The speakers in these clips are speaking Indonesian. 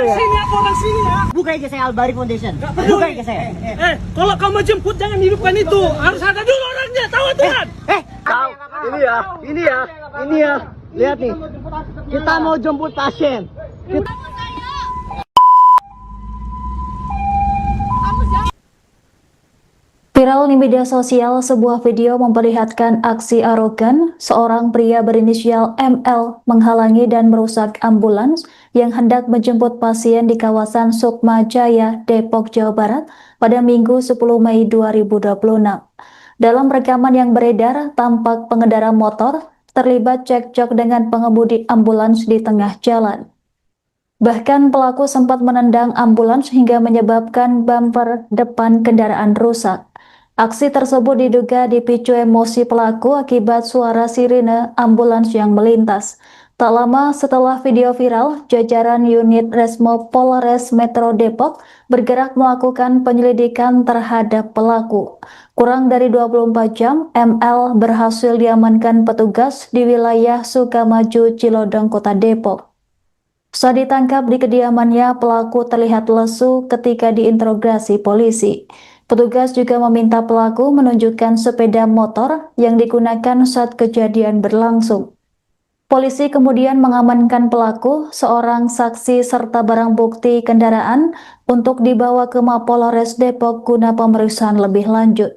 ya. Sini aku orang sini ya. Buka aja saya Albari Foundation. Buka aja saya. Kalau kamu jemput jangan hidupkan itu. Harus ada dulu orangnya. Tahu aturan. Tahu. Ini ya. Lihat nih. Kita mau jemput pasien. Viral di media sosial, sebuah video memperlihatkan aksi arogan seorang pria berinisial ML menghalangi dan merusak ambulans yang hendak menjemput pasien di kawasan Sukma Jaya, Depok, Jawa Barat pada Minggu 10 Mei 2026. Dalam rekaman yang beredar, tampak pengendara motor terlibat cekcok dengan pengemudi ambulans di tengah jalan. Bahkan pelaku sempat menendang ambulans hingga menyebabkan bumper depan kendaraan rusak. Aksi tersebut diduga dipicu emosi pelaku akibat suara sirine ambulans yang melintas. Tak lama setelah video viral, jajaran unit Resmo Polres Metro Depok bergerak melakukan penyelidikan terhadap pelaku. Kurang dari 24 jam, ML berhasil diamankan petugas di wilayah Sukamaju, Cilodong, Kota Depok. Saat ditangkap di kediamannya, pelaku terlihat lesu ketika diinterogasi polisi. Petugas juga meminta pelaku menunjukkan sepeda motor yang digunakan saat kejadian berlangsung. Polisi kemudian mengamankan pelaku, seorang saksi serta barang bukti kendaraan untuk dibawa ke Mapolres Depok guna pemeriksaan lebih lanjut.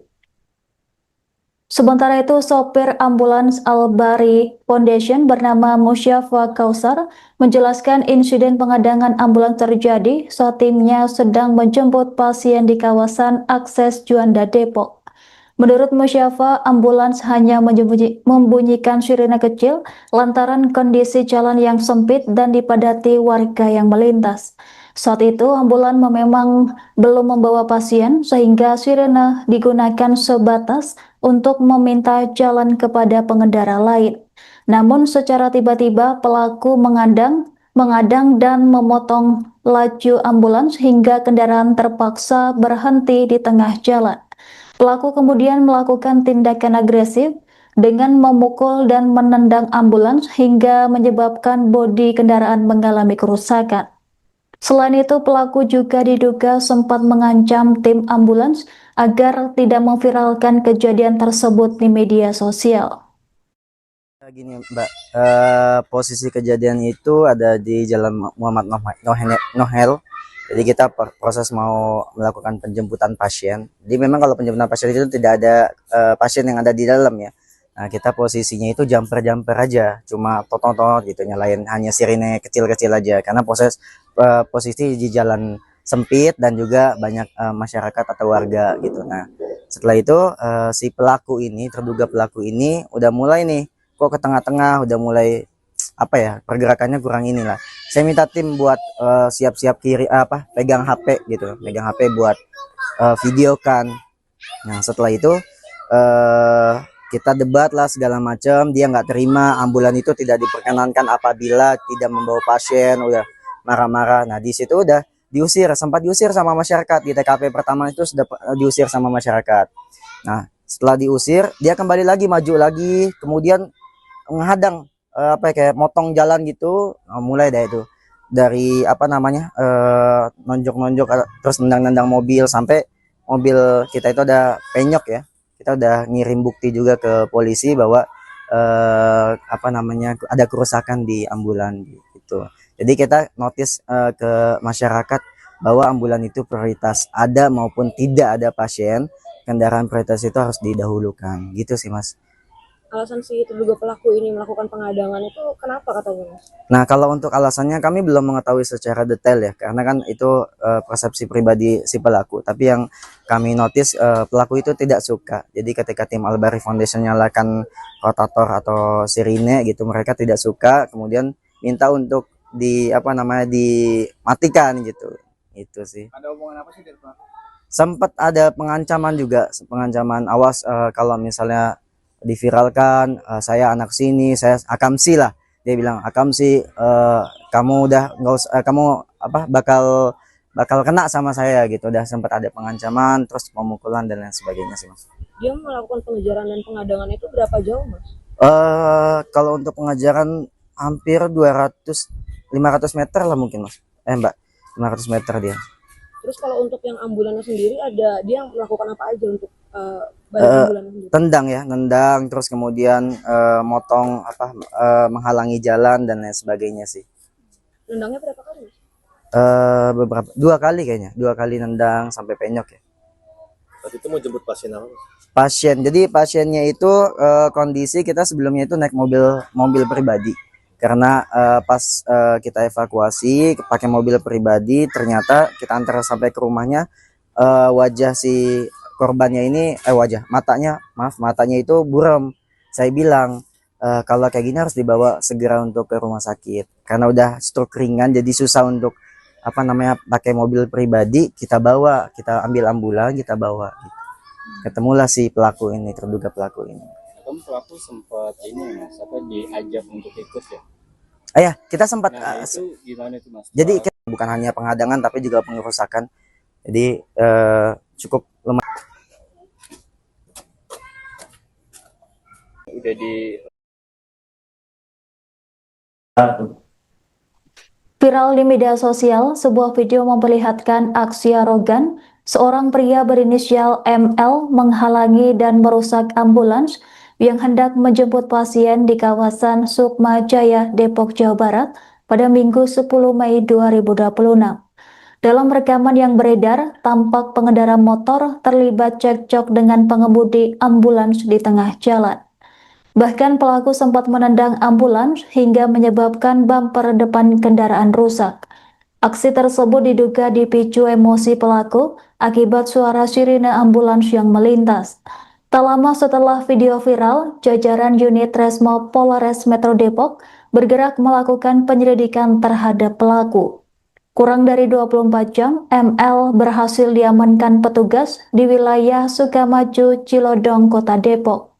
Sementara itu, sopir ambulans Albari Foundation bernama Musyafa Kausar menjelaskan insiden pengadangan ambulans terjadi saat timnya sedang menjemput pasien di kawasan akses Juanda Depok. Menurut Musyafa, ambulans hanya membunyikan sirine kecil lantaran kondisi jalan yang sempit dan dipadati warga yang melintas. Saat itu, ambulans memang belum membawa pasien sehingga sirine digunakan sebatas untuk meminta jalan kepada pengendara lain. Namun secara tiba-tiba pelaku mengadang dan memotong laju ambulans hingga kendaraan terpaksa berhenti di tengah jalan. Pelaku kemudian melakukan tindakan agresif dengan memukul dan menendang ambulans hingga menyebabkan bodi kendaraan mengalami kerusakan. Selain itu, pelaku juga diduga sempat mengancam tim ambulans agar tidak memviralkan kejadian tersebut di media sosial. Gini Mbak, posisi kejadian itu ada di Jalan Muhammad Nohel. Jadi kita proses mau melakukan penjemputan pasien. Jadi memang kalau penjemputan pasien itu tidak ada pasien yang ada di dalam ya. Nah, kita posisinya itu jumper aja, cuma tot gitu, nyalain hanya sirine kecil-kecil aja karena posisi di jalan sempit dan juga banyak masyarakat atau warga gitu. Nah, setelah itu si pelaku ini, terduga pelaku ini udah mulai nih kok ke tengah-tengah, udah mulai apa ya, pergerakannya kurang inilah. Saya minta tim buat siap-siap pegang HP gitu, pegang HP buat videokan. Nah, setelah itu kita debat lah segala macam, dia nggak terima, ambulan itu tidak diperkenankan apabila tidak membawa pasien, udah marah-marah. Nah, di situ udah sempat diusir sama masyarakat. Di TKP pertama itu sudah diusir sama masyarakat. Nah, setelah diusir, dia kembali lagi, maju lagi, kemudian menghadang kayak motong jalan gitu. Mulai dari nonjok-nonjok, terus nendang-nendang mobil sampai mobil kita itu ada penyok ya. Kita udah ngirim bukti juga ke polisi bahwa ada kerusakan di ambulan gitu. Jadi kita notis ke masyarakat bahwa ambulan itu prioritas, ada maupun tidak ada pasien, kendaraan prioritas itu harus didahulukan. Gitu sih Mas. Alasan si terduga pelaku ini melakukan pengadangan itu kenapa katanya Mas? Nah, kalau untuk alasannya kami belum mengetahui secara detail ya, karena kan itu persepsi pribadi si pelaku. Tapi yang kami notis pelaku itu tidak suka. Jadi ketika tim Albari Foundation nyalakan rotator atau sirine gitu, mereka tidak suka, kemudian minta untuk dimatikan gitu. Itu sih. Ada hubungan apa sih dari pelaku? Sempat ada pengancaman juga, pengancaman awas kalau misalnya diviralkan, saya anak sini, saya akamsi lah, dia bilang akamsi, kamu udah nggak usah, kamu bakal kena sama saya gitu. Udah sempat ada pengancaman, terus pemukulan dan lain sebagainya sih Mas. Dia melakukan pengejaran dan pengadangan itu berapa jauh Mas? Kalau untuk pengejaran hampir 500 meter lah mungkin Mas. Mbak, 500 meter dia. Terus kalau untuk yang ambulannya sendiri ada dia melakukan apa aja untuk bantu ambulannya sendiri? Tendang ya, nendang, terus kemudian motong menghalangi jalan dan lain sebagainya sih. Nendangnya berapa kali? Beberapa 2 kali kayaknya, 2 kali nendang sampai penyok ya. Waktu itu mau jemput pasien apa? Pasien, jadi pasiennya itu kondisi kita sebelumnya itu naik mobil pribadi, karena pas kita evakuasi pakai mobil pribadi, ternyata kita antar sampai ke rumahnya, wajah si korbannya ini matanya itu buram. Saya bilang kalau kayak gini harus dibawa segera untuk ke rumah sakit, karena udah stroke ringan, jadi susah untuk pakai mobil pribadi. Kita ambil ambulan, kita bawa gitu. Ketemulah si pelaku ini, terduga pelaku ini. Kan pelaku sempat ini mas, diajak untuk ikut ya? Ya, kita sempat. Nah, itu gimana itu mas? Jadi bukan hanya penghadangan tapi juga pengerusakan. Jadi cukup lemah. Udah di Viral di media sosial, sebuah video memperlihatkan aksi arogan seorang pria berinisial ML menghalangi dan merusak ambulans yang hendak menjemput pasien di kawasan Sukma Jaya, Depok, Jawa Barat pada Minggu 10 Mei 2026. Dalam rekaman yang beredar, tampak pengendara motor terlibat cekcok dengan pengemudi ambulans di tengah jalan. Bahkan pelaku sempat menendang ambulans hingga menyebabkan bumper depan kendaraan rusak. Aksi tersebut diduga dipicu emosi pelaku akibat suara sirine ambulans yang melintas. Tak lama setelah video viral, jajaran unit Resmo Polres Metro Depok bergerak melakukan penyelidikan terhadap pelaku. Kurang dari 24 jam, ML berhasil diamankan petugas di wilayah Sukamaju, Cilodong, Kota Depok.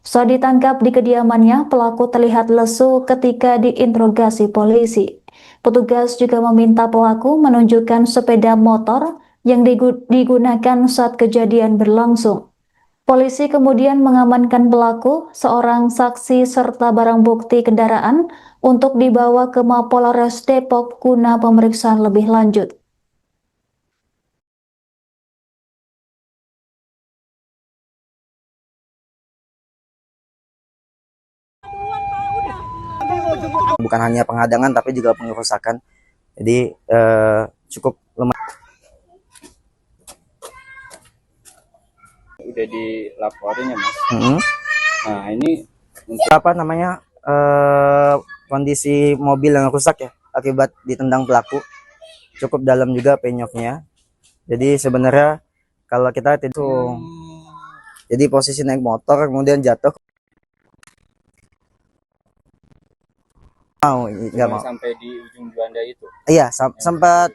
Saat ditangkap di kediamannya, pelaku terlihat lesu ketika diinterogasi polisi. Petugas juga meminta pelaku menunjukkan sepeda motor yang digunakan saat kejadian berlangsung. Polisi kemudian mengamankan pelaku, seorang saksi serta barang bukti kendaraan untuk dibawa ke Mapolres Depok guna pemeriksaan lebih lanjut. Bukan hanya penghadangan tapi juga pengerusakan. Jadi cukup lemah. udah dilaporin ya mas. Nah ini Untuk kondisi mobil yang rusak ya akibat ditendang pelaku, cukup dalam juga penyoknya. Jadi sebenarnya kalau kita itu jadi posisi naik motor kemudian jatuh, nggak mau sampai di ujung Juanda itu. iya sempat